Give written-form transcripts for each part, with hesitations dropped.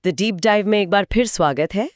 The deep dive में एक बार फिर स्वागत है।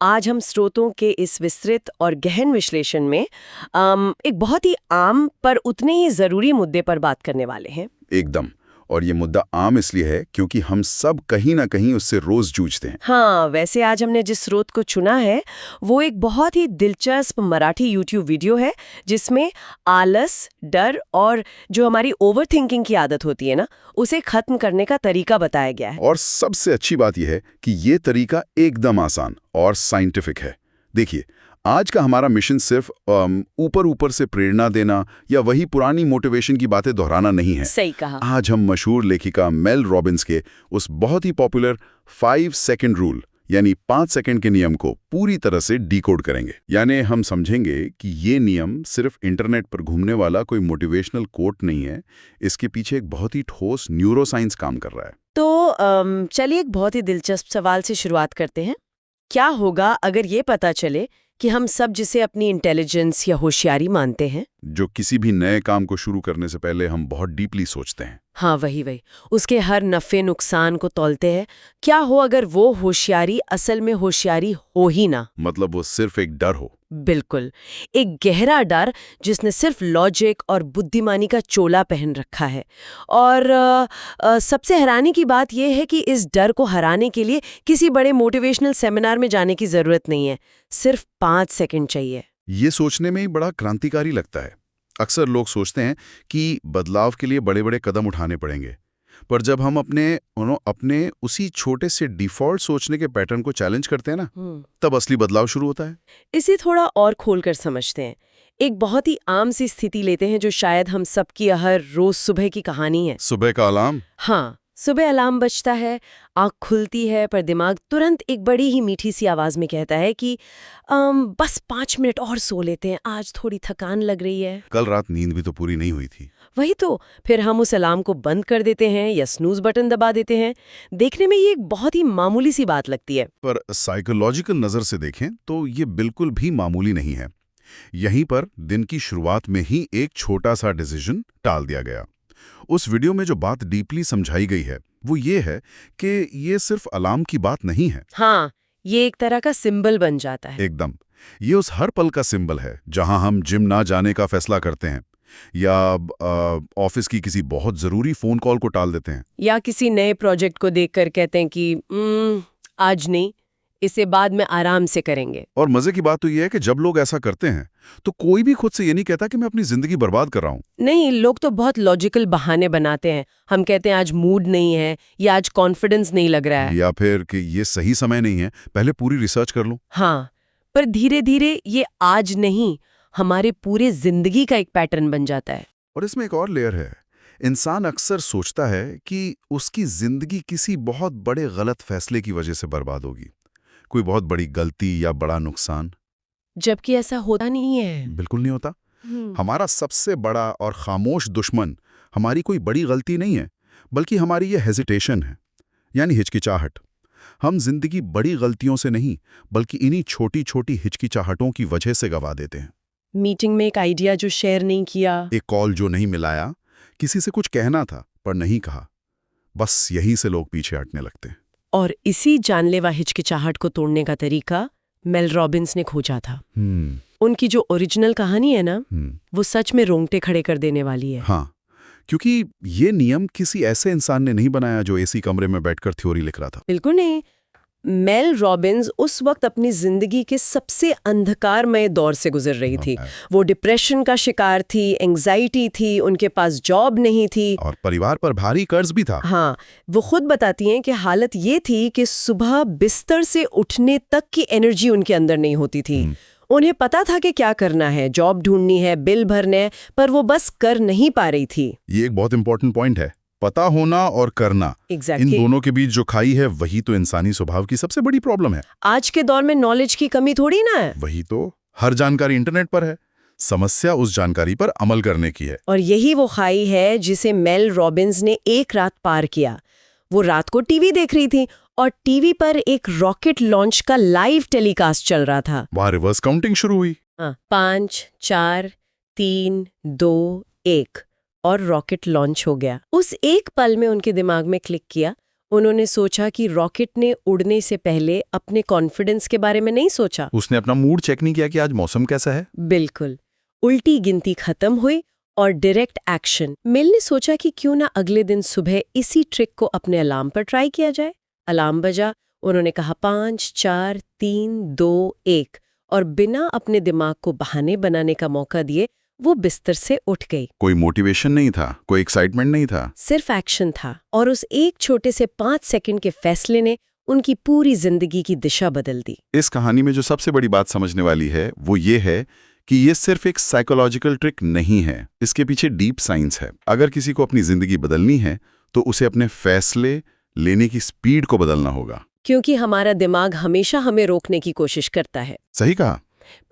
आज हम स्रोतों के इस विस्तृत और गहन विश्लेषण में एक बहुत ही आम पर उतने ही ज़रूरी मुद्दे पर बात करने वाले हैं। एकदम। और ये मुद्दा आम इसलिए है क्योंकि हम सब कहीं ना कहीं उससे रोज जूझते हैं। हाँ, वैसे आज हमने जिस स्रोत को चुना है वो एक बहुत ही दिलचस्प मराठी यूट्यूब वीडियो है जिसमें आलस, डर और जो हमारी ओवर थिंकिंग की आदत होती है ना, उसे खत्म करने का तरीका बताया गया है। और सबसे अच्छी बात यह है कि ये तरीका एकदम आसान और साइंटिफिक है। देखिए, आज का हमारा मिशन सिर्फ ऊपर ऊपर से प्रेरणा देना या वही पुरानी मोटिवेशन की बातें दोहराना नहीं है। सही कहा। आज हम मशहूर लेखिका मेल रॉबिन्स के उस बहुत ही पॉपुलर 5 सेकंड रूल यानी 5 सेकंड के नियम को पूरी तरह से डिकोड करेंगे। यानी हम समझेंगे कि ये नियम सिर्फ इंटरनेट पर घूमने वाला कोई मोटिवेशनल कोट नहीं है, इसके पीछे एक बहुत ही ठोस न्यूरोसाइंस काम कर रहा है। तो चलिए एक बहुत ही दिलचस्प सवाल से शुरुआत करते हैं। क्या होगा अगर ये पता चले कि हम सब जिसे अपनी इंटेलिजेंस या होशियारी मानते हैं, जो किसी भी नए काम को शुरू करने से पहले हम बहुत डीपली सोचते हैं। हाँ वही उसके हर नफ़े नुकसान को तौलते हैं, क्या हो अगर वो होशियारी असल में होशियारी हो ही ना? मतलब वो सिर्फ एक डर हो। बिल्कुल, एक गहरा डर जिसने सिर्फ लॉजिक और बुद्धिमानी का चोला पहन रखा है। और सबसे हैरानी की बात यह है कि इस डर को हराने के लिए किसी बड़े मोटिवेशनल सेमिनार में जाने की जरूरत नहीं है, सिर्फ 5 सेकंड चाहिए। ये सोचने में ही बड़ा क्रांतिकारी लगता है। अक्सर लोग सोचते हैं कि बदलाव के लिए बड़े बड़े कदम उठाने पड़ेंगे, पर जब हम अपने उसी छोटे से डिफ़ॉल्ट सोचने के पैटर्न को चैलेंज करते हैं ना, तब असली बदलाव शुरू होता है। इसे थोड़ा और खोलकर समझते हैं। एक बहुत ही आम सी स्थिति लेते हैं जो शायद हम सबकी हर रोज सुबह की कहानी है। सुबह का अलार्म। हाँ, सुबह अलार्म बजता है, आँख खुलती है, पर दिमाग तुरंत एक बड़ी ही मीठी सी आवाज़ में कहता है कि बस 5 मिनट और सो लेते हैं, आज थोड़ी थकान लग रही है। कल रात नींद भी तो पूरी नहीं हुई थी। वही तो, फिर हम उस अलार्म को बंद कर देते हैं या स्नूज बटन दबा देते हैं। देखने में ये एक बहुत ही मामूली सी बात लगती है, पर साइकोलॉजिकल नज़र से देखें तो ये बिल्कुल भी मामूली नहीं है। यहीं पर दिन की शुरुआत में ही एक छोटा सा डिसीजन टाल दिया गया। उस वीडियो में जो बात डीपली समझाई गई है वो ये है कि ये सिर्फ अलार्म की बात नहीं है। हाँ, ये एक तरह का सिंबल बन जाता है। एकदम, ये उस हर पल का सिंबल है जहां हम जिम ना जाने का फैसला करते हैं, या ऑफिस की किसी बहुत जरूरी फोन कॉल को टाल देते हैं, या किसी नए प्रोजेक्ट को देखकर कहते हैं कि आज नहीं, इसे बाद में आराम से करेंगे। और मजे की बात तो ये है कि जब लोग ऐसा करते हैं तो कोई भी खुद से ये नहीं कहता कि मैं अपनी जिंदगी बर्बाद कर रहा हूं। नहीं, लोग तो बहुत लॉजिकल बहाने बनाते हैं। हम कहते हैं आज मूड नहीं है, या आज कॉन्फिडेंस नहीं लग रहा है, या फिर कि ये सही समय नहीं है, पहले पूरी रिसर्च कर लूं। हाँ, पर धीरे धीरे ये आज नहीं हमारे पूरे जिंदगी का एक पैटर्न बन जाता है। और इसमें एक और लेयर है। इंसान अक्सर सोचता है कि उसकी जिंदगी किसी बहुत बड़े गलत फैसले की वजह से बर्बाद होगी, कोई बहुत बड़ी गलती या बड़ा नुकसान, जबकि ऐसा होता नहीं है। बिल्कुल नहीं होता। हमारा सबसे बड़ा और खामोश दुश्मन हमारी कोई बड़ी गलती नहीं है, बल्कि हमारी ये हेजिटेशन है, यानी हिचकिचाहट। हम जिंदगी बड़ी गलतियों से नहीं, बल्कि इन्हीं छोटी छोटी हिचकिचाहटों की वजह से गवा देते हैं। मीटिंग में एक आइडिया जो शेयर नहीं किया, एक कॉल जो नहीं मिलाया, किसी से कुछ कहना था पर नहीं कहा, बस यही से लोग पीछे हटने लगते हैं। और इसी जानलेवा हिचकिचाहट को तोड़ने का तरीका मेल रॉबिन्स ने खोजा था। उनकी जो ओरिजिनल कहानी है ना, वो सच में रोंगटे खड़े कर देने वाली है। हाँ, क्योंकि ये नियम किसी ऐसे इंसान ने नहीं बनाया जो एसी कमरे में बैठकर थ्योरी लिख रहा था। बिल्कुल नहीं। मेल रॉबिन्स उस वक्त अपनी जिंदगी के सबसे अंधकारमय दौर से गुजर रही थी। वो डिप्रेशन का शिकार थी, एंग्जाइटी थी, उनके पास जॉब नहीं थी, और परिवार पर भारी कर्ज भी था। हाँ, वो खुद बताती हैं कि हालत ये थी कि सुबह बिस्तर से उठने तक की एनर्जी उनके अंदर नहीं होती थी। उन्हें पता था कि क्या करना है, जॉब ढूंढनी है, बिल भरने हैं, पर वो बस कर नहीं पा रही थी। ये एक बहुत इंपॉर्टेंट पॉइंट है, पता होना और करना। Exactly. इन दोनों के बीच जो खाई है वही तो इंसानी स्वभाव की सबसे बड़ी प्रॉब्लम है। आज के दौर में नॉलेज की कमी थोड़ी ना है। वही तो, हर जानकारी इंटरनेट पर है, समस्या उस जानकारी पर अमल करने की है। और यही वो खाई है जिसे मेल रॉबिन्स ने एक रात पार किया। वो रात को टीवी देख रही थी और टीवी पर एक रॉकेट लॉन्च का लाइव टेलीकास्ट चल रहा था। वहां रिवर्स काउंटिंग शुरू हुई। 5, 4, 3, 2, 1 और रॉकेट लॉन्च हो गया। उस एक पल में उनके दिमाग में क्लिक किया, उन्होंने सोचा कि रॉकेट ने उड़ने से पहले अपने कॉन्फिडेंस के बारे में नहीं सोचा। उसने अपना मूड चेक नहीं किया कि आज मौसम कैसा है। बिल्कुल। उल्टी गिनती खत्म हुई और डायरेक्ट एक्शन। मिल ने सोचा कि क्यों ना अगले दिन सुबह इसी ट्रिक को अपने अलार्म पर ट्राई किया जाए। अलार्म बजा, उन्होंने कहा 5, 4, 3, 2, 1 और बिना अपने दिमाग को बहाने बनाने का मौका दिए वो बिस्तर से उठ गई। कोई मोटिवेशन नहीं था, कोई एक्साइटमेंट नहीं था, सिर्फ एक्शन था और उस एक छोटे से 5 सेकंड के फैसले ने उनकी पूरी जिंदगी की दिशा बदल दी। इस कहानी में जो सबसे बड़ी बात समझने वाली है वो ये है कि ये सिर्फ एक साइकोलॉजिकल ट्रिक नहीं है, इसके पीछे डीप साइंस है। अगर किसी को अपनी जिंदगी बदलनी है तो उसे अपने फैसले लेने की स्पीड को बदलना होगा। क्योंकि हमारा दिमाग हमेशा हमें रोकने की कोशिश करता है। सही कहा।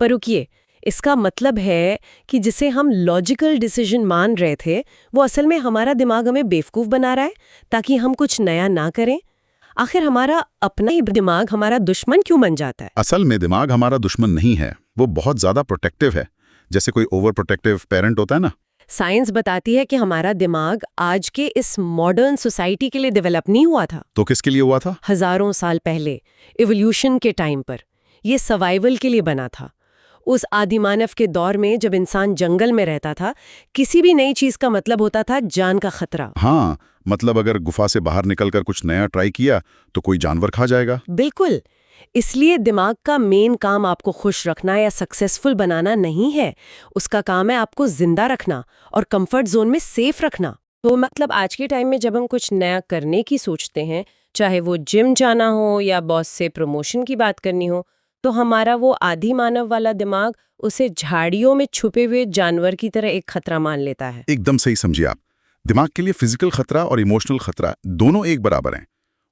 पर रुकिए, इसका मतलब है कि जिसे हम लॉजिकल डिसीजन मान रहे थे वो असल में हमारा दिमाग हमें बेवकूफ बना रहा है ताकि हम कुछ नया ना करें। आखिर हमारा अपना ही दिमाग हमारा दुश्मन क्यों बन जाता है? असल में दिमाग हमारा दुश्मन नहीं है, वो बहुत ज्यादा प्रोटेक्टिव है, जैसे कोई ओवर प्रोटेक्टिव पेरेंट होता है ना। साइंस बताती है कि हमारा दिमाग आज के इस मॉडर्न सोसाइटी के लिए डेवलप नहीं हुआ था। तो किसके लिए हुआ था? हजारों साल पहले, इवोल्यूशन के टाइम पर। ये सर्वाइवल के लिए बना था। उस आदिमानव के दौर में जब इंसान जंगल में रहता था, किसी भी नई चीज का मतलब होता था जान का खतरा। हाँ, मतलब अगर गुफा से बाहर निकलकर कुछ नया ट्राई किया तो कोई जानवर खा जाएगा। बिल्कुल। इसलिए दिमाग का मेन काम आपको खुश रखना या सक्सेसफुल बनाना नहीं है, उसका काम है आपको जिंदा रखना और कंफर्ट जोन में सेफ रखना। तो मतलब आज के टाइम में जब हम कुछ नया करने की सोचते हैं, चाहे वो जिम जाना हो या बॉस से प्रमोशन की बात करनी हो, तो हमारा वो आदि मानव वाला दिमाग उसे झाड़ियों में छुपे हुए जानवर की तरह एक खतरा मान लेता है। एकदम सही समझिए आप। दिमाग के लिए फिजिकल खतरा और इमोशनल खतरा दोनों एक बराबर हैं।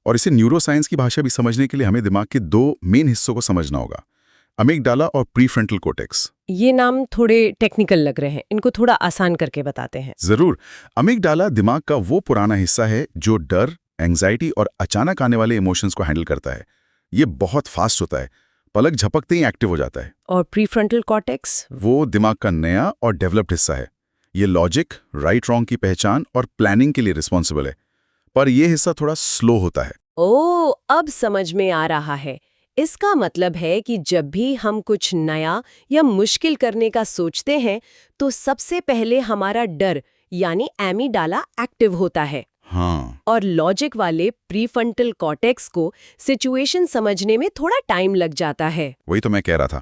और इसे न्यूरोसाइंस की भाषा भी समझने के लिए हमें दिमाग के दो मेन हिस्सों को समझना होगा, अमिगडाला और प्रीफ्रंटल कोर्टेक्स। ये नाम थोड़े टेक्निकल लग रहे हैं, इनको थोड़ा आसान करके बताते हैं। जरूर। अमिगडाला दिमाग का वो पुराना हिस्सा है जो डर, एंग्जाइटी और अचानक आने वाले इमोशंस को हैंडल करता है। ये बहुत फास्ट होता है, पलक झपकते ही एक्टिव हो जाता है। और प्रीफ्रंटल कॉर्टेक्स? वो दिमाग का नया और डेवलप्ड हिस्सा है। ये लॉजिक, राइट रॉन्ग की पहचान और प्लानिंग के लिए रिस्पॉन्सिबल है, पर यह हिस्सा थोड़ा स्लो होता है। ओह, अब समझ में आ रहा है। इसका मतलब है कि जब भी हम कुछ नया या मुश्किल करने का सोचते हैं तो सबसे पहले हमारा डर यानी एमिडाला एक्टिव होता है। हाँ। और लॉजिक वाले प्रीफ्रंटल कॉर्टेक्स को सिचुएशन समझने में थोड़ा टाइम लग जाता है। वही तो मैं कह रहा था,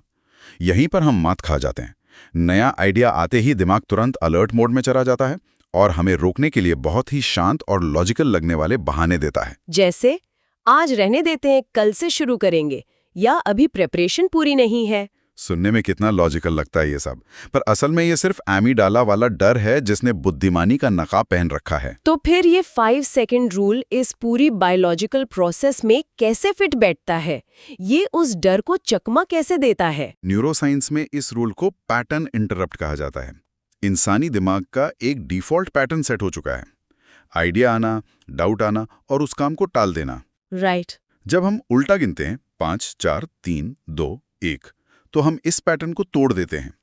यहीं पर हम मात खा जाते हैं। नया आइडिया आते ही दिमाग तुरंत अलर्ट मोड में चला जाता है और हमें रोकने के लिए बहुत ही शांत और लॉजिकल लगने वाले बहाने देता है। जैसे आज रहने देते हैं, कल से शुरू करेंगे, या अभी प्रिपरेशन पूरी नहीं है। सुनने में कितना लॉजिकल लगता है ये सब, पर असल में ये सिर्फ एमिडाला वाला डर है जिसने बुद्धिमानी का नकाब पहन रखा है। तो फिर ये 5 सेकंड रूल इस पूरी बायोलॉजिकल प्रोसेस में कैसे फिट बैठता है? ये उस डर को चकमा कैसे देता है? न्यूरोसाइंस में इस रूल को पैटर्न इंटरप्ट कहा जाता है। इंसानी दिमाग का एक डिफॉल्ट पैटर्न सेट हो चुका है, आइडिया आना, डाउट आना और उस काम को टाल देना। राइट। जब हम उल्टा गिनते हैं 5, 4, 3, 2, 1, तो हम इस पैटर्न को तोड़ देते हैं।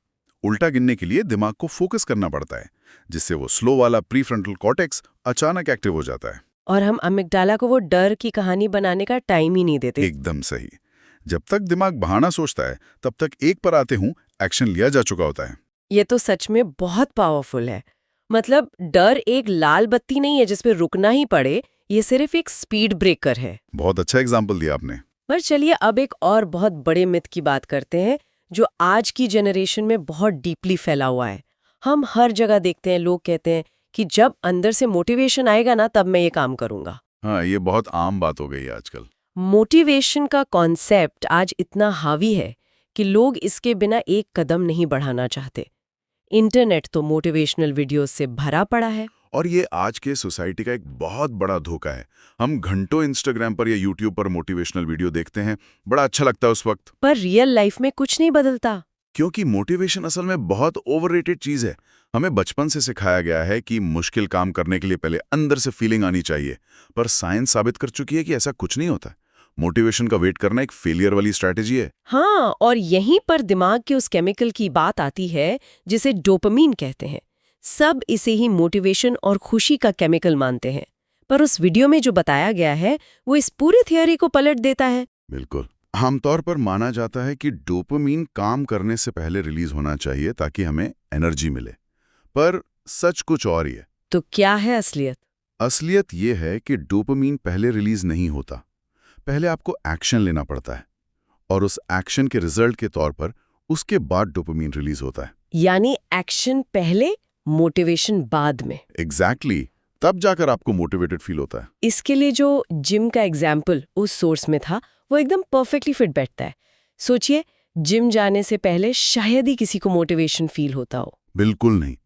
उल्टा गिनने के लिए दिमाग को फोकस करना पड़ता है, जिससे वो स्लो वाला प्रीफ्रंटल कॉर्टेक्स अचानक एक्टिव हो जाता है। और हम अमिगडाला को वो डर की कहानी बनाने का टाइम ही नहीं देते। एकदम सही। जब तक दिमाग बहाना सोचता है तब तक एक पर आते हूं एक्शन लिया जा चुका होता है। ये तो सच में बहुत पावरफुल है। मतलब डर एक लाल बत्ती नहीं है जिस पे रुकना ही पड़े, ये सिर्फ एक स्पीड ब्रेकर है। बहुत अच्छा एग्जाम्पल दिया आपने। पर चलिए अब एक और बहुत बड़े मिथ की बात करते हैं जो आज की जनरेशन में बहुत डीपली फैला हुआ है। हम हर जगह देखते हैं, लोग कहते हैं कि जब अंदर से मोटिवेशन आएगा ना तब मैं ये काम करूंगा। हाँ, ये बहुत आम बात हो गई है आजकल। मोटिवेशन का कॉन्सेप्ट आज इतना हावी है कि लोग इसके बिना एक कदम नहीं बढ़ाना चाहते। इंटरनेट तो मोटिवेशनल वीडियोस से भरा पड़ा है। और ये आज के सोसाइटी का एक बहुत बड़ा धोखा है। हम घंटों इंस्टाग्राम पर या यूट्यूब पर मोटिवेशनल वीडियो देखते हैं, बड़ा अच्छा लगता है उस वक्त, पर रियल लाइफ में कुछ नहीं बदलता। क्योंकि मोटिवेशन असल में बहुत ओवररेटेड चीज है। हमें बचपन से सिखाया गया है कि मुश्किल काम करने के लिए पहले अंदर से फीलिंग आनी चाहिए, पर साइंस साबित कर चुकी है कि ऐसा कुछ नहीं होता। मोटिवेशन का वेट करना एक फेलियर वाली स्ट्रैटेजी है। हाँ, और यहीं पर दिमाग के उस केमिकल की बात आती है जिसे डोपामीन कहते हैं। सब इसे ही मोटिवेशन और खुशी का केमिकल मानते हैं, पर उस वीडियो में जो बताया गया है वो इस पूरी थियोरी को पलट देता है। बिल्कुल। आमतौर पर माना जाता है कि डोपामीन काम करने से पहले रिलीज होना चाहिए ताकि हमें एनर्जी मिले, पर सच कुछ और ही है। तो क्या है असलियत? असलियत ये है कि डोपामीन पहले रिलीज नहीं होता। पहले आपको एक्शन लेना पड़ता है और उस एक्शन के रिजल्ट के तौर पर उसके बाद डोपामीन रिलीज होता है। यानी एक्शन पहले, मोटिवेशन बाद में। एग्जैक्टली, तब जाकर आपको मोटिवेटेड फील होता है। इसके लिए जो जिम का एग्जाम्पल उस सोर्स में था वो एकदम परफेक्टली फिट बैठता है। सोचिए, जिम जाने से पहले शायद ही किसी को मोटिवेशन फील होता हो। बिल्कुल नहीं।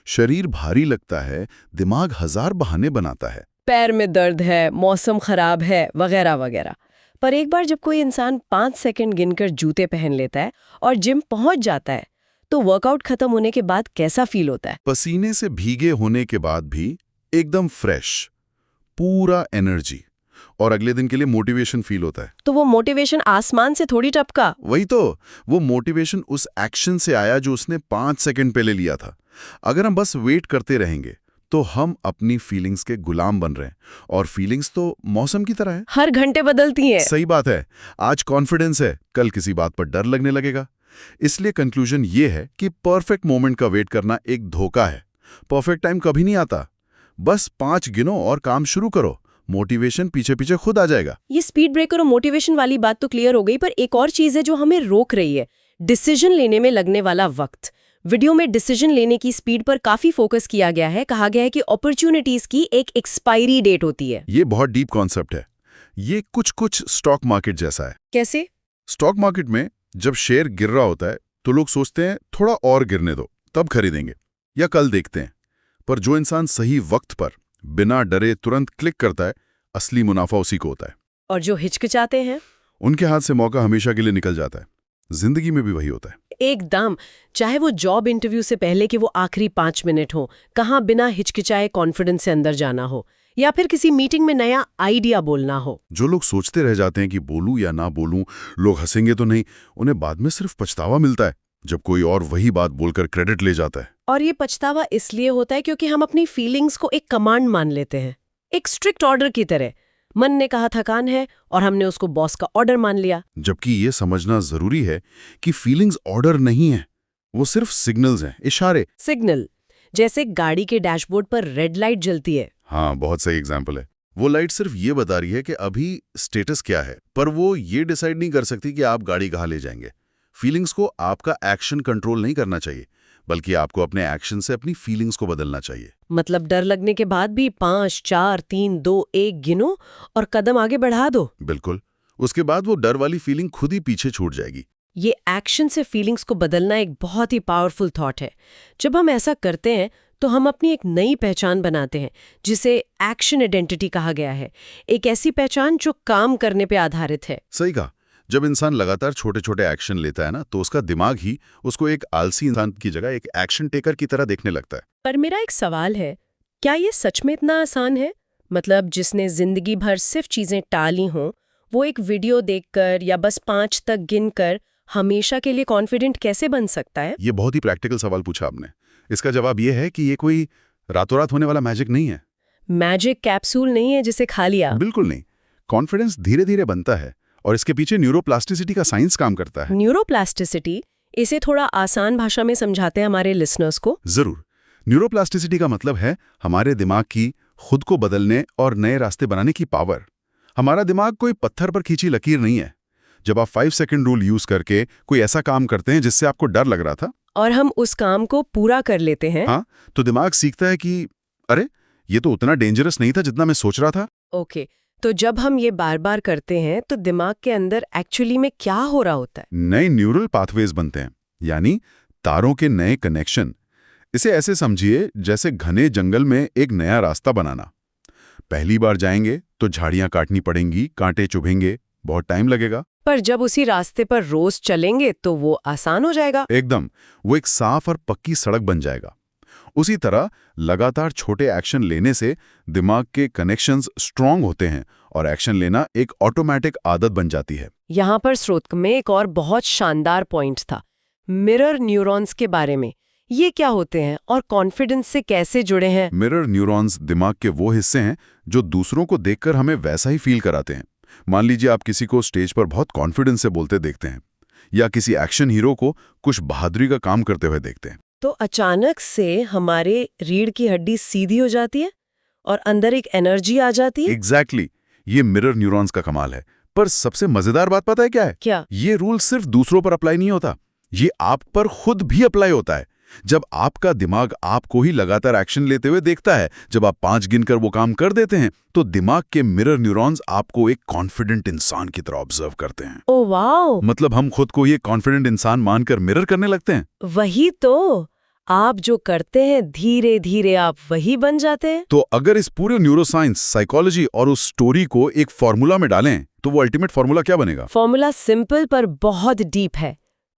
शरीर भारी लगता है, दिमाग हजार बहाने बनाता है। पैर में दर्द है, मौसम खराब है, वगैरह वगैरह। पर एक बार जब कोई इंसान 5 सेकंड गिनकर जूते पहन लेता है और जिम पहुंच जाता है, तो वर्कआउट खत्म होने के बाद कैसा फील होता है? पसीने से भीगे होने के बाद भी एकदम फ्रेश, पूरा एनर्जी, और अगले दिन के लिए मोटिवेशन फील होता है। तो वो मोटिवेशन आसमान से थोड़ी टपका। वही तो, वो मोटिवेशन उस एक्शन से आया जो उसने 5 सेकंड पहले लिया था। अगर हम बस वेट करते रहेंगे तो हम अपनी फीलिंग्स के गुलाम बन रहे हैं, और फीलिंग्स तो मौसम की तरह है, हर घंटे बदलती हैं। सही बात है। आज कॉन्फिडेंस है, कल किसी बात पर डर लगने लगेगा। इसलिए कंक्लूजन ये है कि परफेक्ट मोमेंट का वेट करना एक धोखा है। परफेक्ट टाइम कभी नहीं आता। बस 5 गिनो और काम शुरू करो, मोटिवेशन पीछे पीछे खुद आ जाएगा। ये स्पीड ब्रेकर और मोटिवेशन वाली बात तो क्लियर हो गई, पर एक और चीज है जो हमें रोक रही है, डिसीजन लेने में लगने वाला वक्त। वीडियो में डिसीजन लेने की स्पीड पर काफी फोकस किया गया है। कहा गया है कि अपॉर्चुनिटीज की एक एक्सपायरी डेट होती है। ये बहुत डीप कॉन्सेप्ट है। ये कुछ स्टॉक मार्केट जैसा है। कैसे? स्टॉक मार्केट में जब शेयर गिर रहा होता है तो लोग सोचते हैं थोड़ा और गिरने दो, तब खरीदेंगे या कल देखते हैं। पर जो इंसान सही वक्त पर बिना डरे तुरंत क्लिक करता है, असली मुनाफा उसी को होता है। और जो हिचकिचाते हैं, उनके हाथ से मौका हमेशा के लिए निकल जाता है। जिंदगी में भी वही होता है। एकदम। चाहे वो जॉब इंटरव्यू से पहले कि वो आखिरी 5 मिनट हो, कहाँ बिना हिचकिचाए कॉन्फिडेंस से अंदर जाना हो, या फिर किसी मीटिंग में नया आइडिया बोलना हो। जो लोग सोचते रह जाते हैं कि बोलूं या ना बोलूं, लोग हंसेंगे तो नहीं, उन्हें बाद में सिर्फ पछतावा मिलता है जब कोई और वही बात बोलकर क्रेडिट ले जाता है। और ये पछतावा इसलिए होता है क्योंकि हम अपनी फीलिंग्स को एक कमांड मान लेते हैं, एक स्ट्रिक्ट ऑर्डर की तरह। मन ने कहा थकान है और हमने उसको बॉस का ऑर्डर मान लिया। जबकि ये समझना जरूरी है कि फीलिंग्स ऑर्डर नहीं है, वो सिर्फ सिग्नल्स हैं, इशारे। सिग्नल, जैसे गाड़ी के डैशबोर्ड पर रेड लाइट जलती है। हाँ, बहुत सही एग्जाम्पल है। वो लाइट सिर्फ ये बता रही है कि अभी स्टेटस क्या है, पर वो ये डिसाइड नहीं कर सकती कि आप गाड़ी कहाँ ले जाएंगे। फीलिंग्स को आपका एक्शन कंट्रोल नहीं करना चाहिए, बल्कि आपको अपने एक्शन से अपनी फीलिंग्स को बदलना चाहिए। मतलब डर लगने के बाद भी 5, 4, 3, 2, 1 गिनो और कदम आगे बढ़ा दो। बिल्कुल। उसके बाद वो डर वाली फीलिंग खुद ही पीछे छूट जाएगी। ये एक्शन से फीलिंग्स को बदलना एक बहुत ही पावरफुल थॉट है। जब हम ऐसा करते हैं तो हम अपनी एक नई पहचान बनाते हैं, जिसे एक्शन आइडेंटिटी कहा गया है। एक ऐसी पहचान जो काम करने पे आधारित है। सही कहा। जब इंसान लगातार छोटे छोटे एक्शन लेता है ना, तो उसका दिमाग ही उसको एक आलसी इंसान की जगह एक एक्शन टेकर की तरह देखने लगता है। पर मेरा एक सवाल है, क्या ये सच में इतना आसान है? मतलब जिसने जिंदगी भर सिर्फ चीजें टाली हों, वो एक वीडियो देखकर या बस 5 तक गिनकर हमेशा के लिए कॉन्फिडेंट कैसे बन सकता है? ये बहुत ही प्रैक्टिकल सवाल पूछा आपने। इसका जवाब ये है कि ये कोई रातों रात होने वाला मैजिक नहीं है। मैजिक कैप्सूल नहीं है जिसे खा लिया। बिल्कुल नहीं। कॉन्फिडेंस धीरे धीरे बनता है और इसके पीछे न्यूरोप्लास्टिसिटी का साइंस काम करता है। न्यूरोप्लास्टिसिटी, इसे थोड़ा आसान भाषा में समझाते हैं हमारे लिसनर्स को। जरूर। न्यूरोप्लास्टिसिटी का मतलब है हमारे दिमाग की खुद को बदलने और नए रास्ते बनाने की पावर। हमारा दिमाग कोई पत्थर पर खींची लकीर नहीं है। जब आप 5 सेकंड रूल यूज करके कोई ऐसा काम करते हैं जिससे आपको डर लग रहा था और हम उस काम को पूरा कर लेते हैं, हाँ, तो दिमाग सीखता है कि अरे, ये तो उतना डेंजरस नहीं था जितना मैं सोच रहा था। ओके, तो जब हम ये बार बार करते हैं तो दिमाग के अंदर एक्चुअली में क्या हो रहा होता है? नए न्यूरल पाथवेज बनते हैं, यानी तारों के नए कनेक्शन। इसे ऐसे समझिए जैसे घने जंगल में एक नया रास्ता बनाना। पहली बार जाएंगे तो झाड़ियां काटनी पड़ेंगी, कांटे चुभेंगे, बहुत टाइम लगेगा। पर जब उसी रास्ते पर रोज चलेंगे तो वो आसान हो जाएगा। एकदम, वो एक साफ और पक्की सड़क बन जाएगा। उसी तरह लगातार छोटे एक्शन लेने से दिमाग के कनेक्शंस स्ट्रांग होते हैं और एक्शन लेना एक ऑटोमेटिक आदत बन जाती है। यहाँ पर स्रोत में एक और बहुत शानदार पॉइंट था, मिरर न्यूरॉन्स के बारे में। ये क्या होते हैं और कॉन्फिडेंस से कैसे जुड़े हैं? मिरर न्यूरॉन्स दिमाग के वो हिस्से हैं जो दूसरों को देखकर हमें वैसा ही फील कराते हैं। मान लीजिए आप किसी को स्टेज पर बहुत कॉन्फिडेंस से बोलते देखते हैं, या किसी एक्शन हीरो को कुछ बहादुरी का काम करते हुए देखते हैं। तो अचानक से हमारे रीढ़ की हड्डी सीधी हो जाती है और अंदर एक एनर्जी आ जाती है। एग्जैक्टली ये मिरर न्यूरॉन्स का कमाल है। पर सबसे मजेदार बात पता है क्या है? क्या? ये रूल सिर्फ दूसरों पर अप्लाई नहीं होता, ये आप पर खुद भी अप्लाई होता है। जब आपका दिमाग आपको ही लगातार एक्शन लेते हुए देखता है, जब आप 5 गिनकर वो काम कर देते हैं, तो दिमाग के मिरर न्यूरॉन्स आपको एक कॉन्फिडेंट इंसान की तरह ऑब्जर्व करते हैं। Oh wow! मतलब हम खुद को ये कॉन्फिडेंट इंसान मानकर मिरर करने लगते हैं। वही तो, आप जो करते हैं धीरे धीरे आप वही बन जाते हैं। तो अगर इस पूरे न्यूरोसाइंस, साइकोलॉजी और उस स्टोरी को एक फॉर्मूला में डालें, तो वो अल्टीमेट फॉर्मूला क्या बनेगा? फॉर्मूला सिंपल पर बहुत डीप है।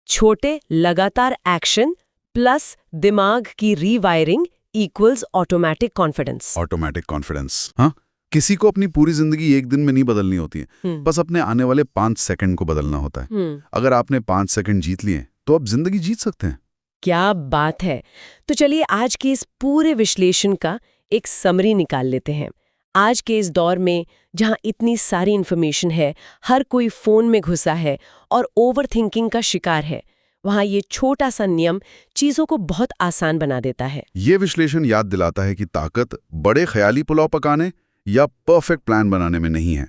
छोटे लगातार एक्शन प्लस दिमाग की rewiring equals automatic confidence. Automatic confidence. हाँ, किसी को अपनी पूरी जिंदगी एक दिन में नहीं बदलनी होती है, बस अपने आने वाले 5 सेकंड को बदलना होता है। अगर आपने 5 सेकंड जीत लिए तो आप जिंदगी जीत सकते हैं। क्या बात है! तो चलिए आज के इस पूरे विश्लेषण का एक समरी निकाल लेते हैं। आज के इस दौर में जहां इतनी सारी इन्फॉर्मेशन है, हर कोई फोन में घुसा है और ओवरथिंकिंग का शिकार है, वहां ये छोटा सा नियम चीजों को बहुत आसान बना देता है। ये विश्लेषण याद दिलाता है कि ताकत बड़े ख्याली पुलाव पकाने या परफेक्ट प्लान बनाने में नहीं है,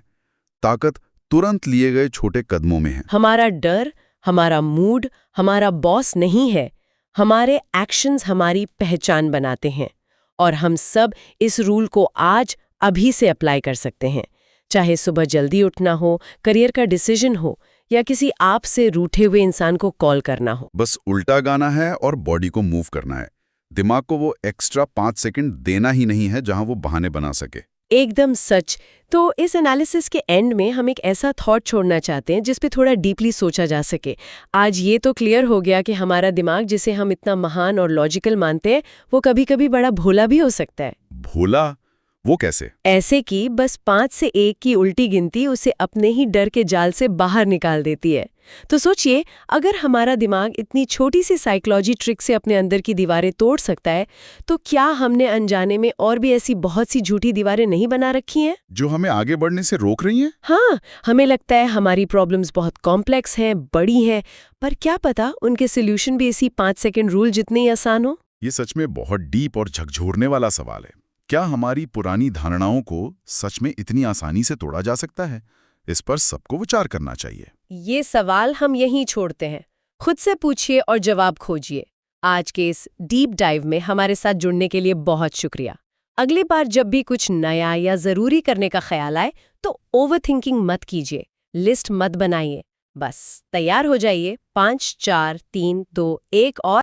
ताकत तुरंत लिए गए छोटे कदमों में है। हमारा डर, हमारा मूड, हमारा बॉस नहीं है, हमारे एक्शंस हमारी पहचान बनाते हैं। और हम सब इस रूल को आज अभी से अप्लाई कर सकते हैं, चाहे सुबह जल्दी उठना हो, करियर का डिसीजन हो या किसी आप से रूठे हुए इंसान को कॉल करना हो। बस उल्टा गाना है और बॉडी को मूव करना है। दिमाग को वो एक्स्ट्रा 5 सेकंड देना ही नहीं है जहां वो बहाने बना सके। एकदम सच। तो इस एनालिसिस के एंड में हम एक ऐसा थॉट छोड़ना चाहते हैं जिस पे थोड़ा डीपली सोचा जा सके। आज ये तो क्लियर हो गया कि हमारा दिमाग, जिसे हम इतना महान और लॉजिकल मानते हैं, वो कभी-कभी बड़ा भोला भी हो सकता है। भोला? वो कैसे? ऐसे कि बस 5 से 1 की उल्टी गिनती उसे अपने ही डर के जाल से बाहर निकाल देती है। तो सोचिए, अगर हमारा दिमाग इतनी छोटी सी साइकोलॉजी ट्रिक से अपने अंदर की दीवारें तोड़ सकता है, तो क्या हमने अनजाने में और भी ऐसी बहुत सी झूठी दीवारें नहीं बना रखी हैं जो हमें आगे बढ़ने से रोक रही हैं? हाँ, हमें लगता है हमारी प्रॉब्लम्स बहुत कॉम्प्लेक्स हैं, बड़ी हैं, पर क्या पता उनके सोल्यूशन भी इसी 5 सेकंड रूल जितने ही आसान हो। ये सच में बहुत डीप और झकझोरने वाला सवाल है। क्या हमारी पुरानी धारणाओं को सच में इतनी आसानी से तोड़ा जा सकता है? इस पर सबको विचार करना चाहिए। ये सवाल हम यहीं छोड़ते हैं। खुद से पूछिए और जवाब खोजिए। आज के इस डीप डाइव में हमारे साथ जुड़ने के लिए बहुत शुक्रिया। अगली बार जब भी कुछ नया या जरूरी करने का ख्याल आए, तो ओवरथिंकिंग मत कीजिए, लिस्ट मत बनाइए, बस तैयार हो जाइए। 5 4 3 2 1 और